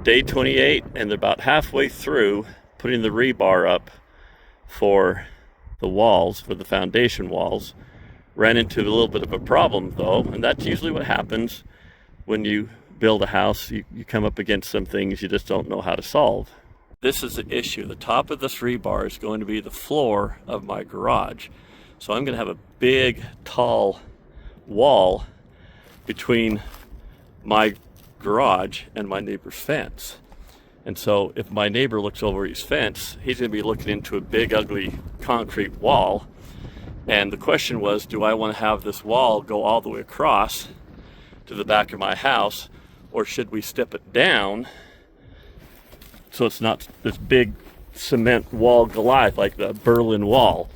day 28, and they're about halfway through putting the rebar up for the walls, for the foundation walls. Ran into a little bit of a problem though, and that's usually what happens when you build a house. You come up against some things you just don't know how to solve. This is the issue. The top of this rebar is going to be the floor of my garage. So I'm going to have a big, tall wall between my garage and my neighbor's fence. And so if my neighbor looks over his fence, he's going to be looking into a big, ugly concrete wall. And the question was, do I want to have this wall go all the way across to the back of my house, or should we step it down so it's not this big cement wall Goliath like the Berlin Wall?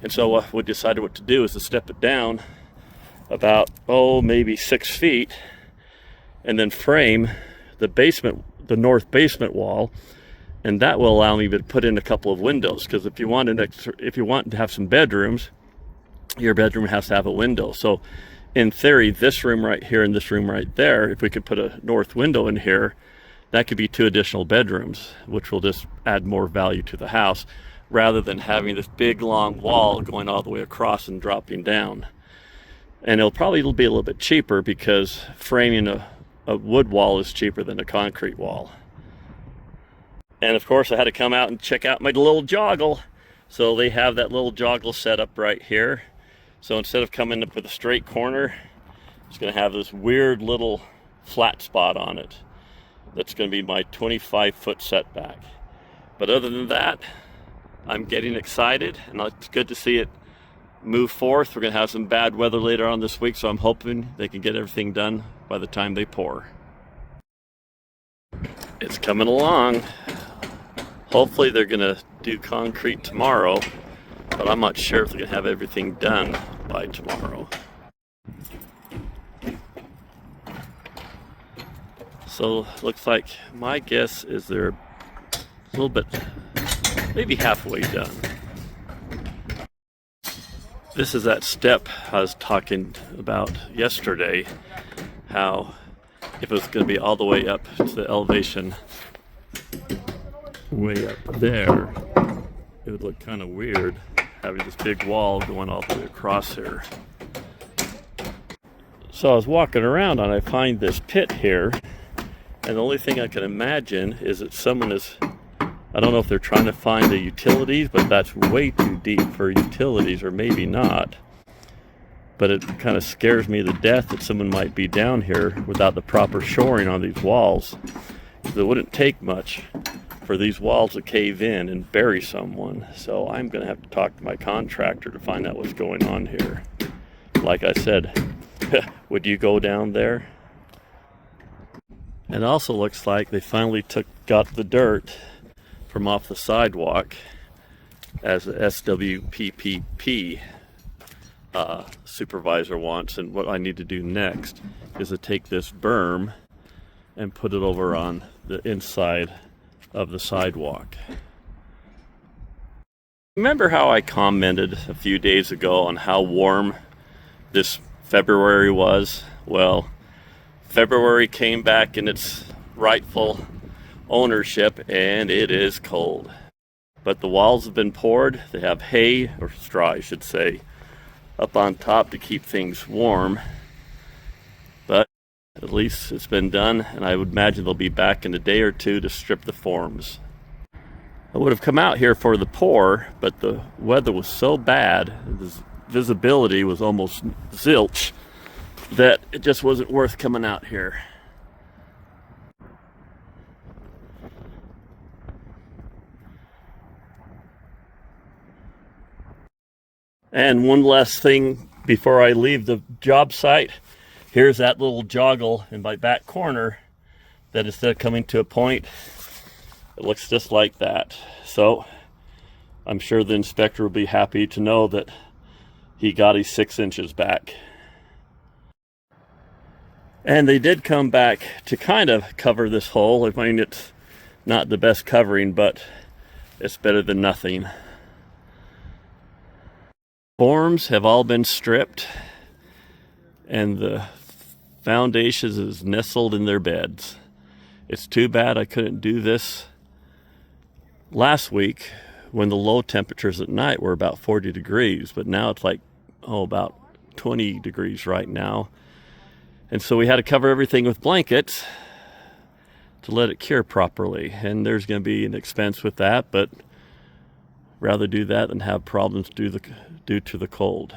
And so we decided what to do is to step it down about, maybe 6 feet, and then frame the basement, the north basement wall, and that will allow me to put in a couple of windows. Because if you want to have some bedrooms, your bedroom has to have a window. So in theory, this room right here and this room right there, if we could put a north window in here, that could be 2 additional bedrooms, which will just add more value to the house, rather than having this big long wall going all the way across and dropping down. And it'll probably be a little bit cheaper because framing a wood wall is cheaper than a concrete wall. And of course I had to come out and check out my little joggle. So they have that little joggle set up right here. So instead of coming up with a straight corner, it's going to have this weird little flat spot on it. That's going to be my 25-foot setback. But other than that, I'm getting excited, and it's good to see it move forth. We're going to have some bad weather later on this week, so I'm hoping they can get everything done by the time they pour. It's coming along. Hopefully they're going to do concrete tomorrow, but I'm not sure if they're going to have everything done by tomorrow. So looks like, my guess is they're a little bit, maybe halfway done. This is that step I was talking about yesterday, how if it was going to be all the way up to the elevation way up there, it would look kind of weird having this big wall going all the way across here. So I was walking around and I find this pit here, and the only thing I can imagine is that someone is, I don't know if they're trying to find the utilities, but that's way too deep for utilities, or maybe not. But it kind of scares me to death that someone might be down here without the proper shoring on these walls. It wouldn't take much for these walls to cave in and bury someone. So I'm going to have to talk to my contractor to find out what's going on here. Like I said, would you go down there? It also looks like they finally got the dirt from off the sidewalk, as the SWPPP supervisor wants. And what I need to do next is to take this berm and put it over on the inside of the sidewalk. Remember how I commented a few days ago on how warm this February was? Well, February came back in its rightful ownership, and it is cold. But the walls have been poured. They have hay, or straw I should say, up on top to keep things warm. But at least it's been done, and I would imagine they'll be back in a day or two to strip the forms. I would have come out here for the pour, but the weather was so bad, the visibility was almost zilch, that it just wasn't worth coming out here. And one last thing before I leave the job site, here's that little joggle in my back corner that instead of coming to a point, it looks just like that. So I'm sure the inspector will be happy to know that he got his 6 inches back. And they did come back to kind of cover this hole. I mean, it's not the best covering, but it's better than nothing. Forms have all been stripped, and the foundations is nestled in their beds. It's too bad I couldn't do this last week when the low temperatures at night were about 40 degrees, but now it's like, about 20 degrees right now. And so we had to cover everything with blankets to let it cure properly. And there's going to be an expense with that, but rather do that than have problems due to the cold.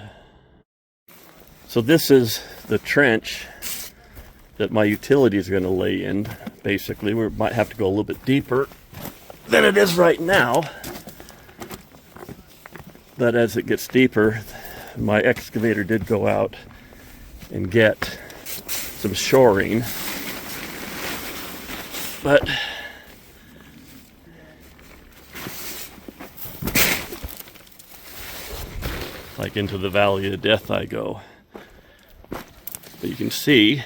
So this is the trench that my utilities are going to lay in. Basically, we might have to go a little bit deeper than it is right now. But as it gets deeper, my excavator did go out and get some shoring. But like into the valley of death I go. But you can see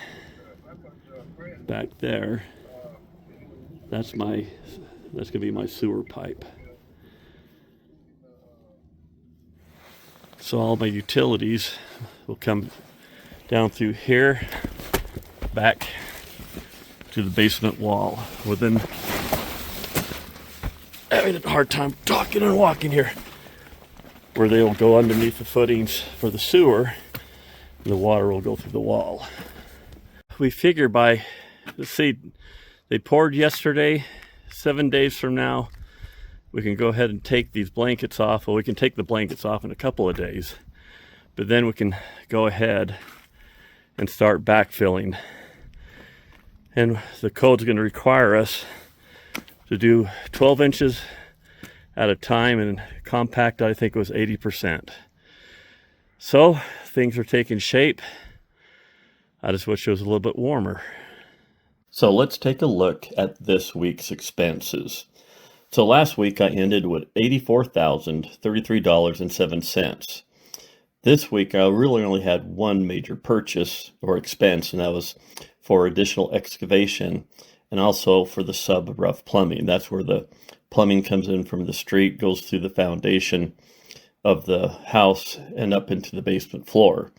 back there, that's gonna be my sewer pipe. So all my utilities will come down through here, back to the basement wall. Within having a hard time talking and walking here, where they will go underneath the footings for the sewer, and the water will go through the wall. We figure let's see, they poured yesterday, 7 days from now, we can go ahead and take these blankets off. Well, we can take the blankets off in a couple of days, but then we can go ahead and start backfilling. And the code's going to require us to do 12 inches at a time, and compact, I think, was 80%. So things are taking shape. I just wish it was a little bit warmer. So let's take a look at this week's expenses. So last week I ended with $84,033.07. This week I really only had one major purchase or expense, and that was for additional excavation and also for the sub-rough plumbing. That's where the plumbing comes in from the street, goes through the foundation of the house and up into the basement floor.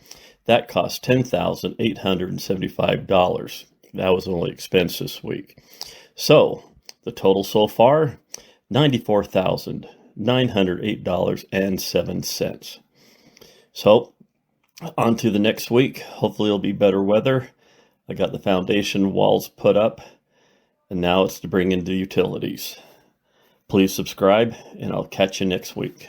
That cost $10,875. That was the only expense this week. So the total so far, $94,908.07. So on to the next week. Hopefully it'll be better weather. I got the foundation walls put up, and now it's to bring in the utilities. Please subscribe, and I'll catch you next week.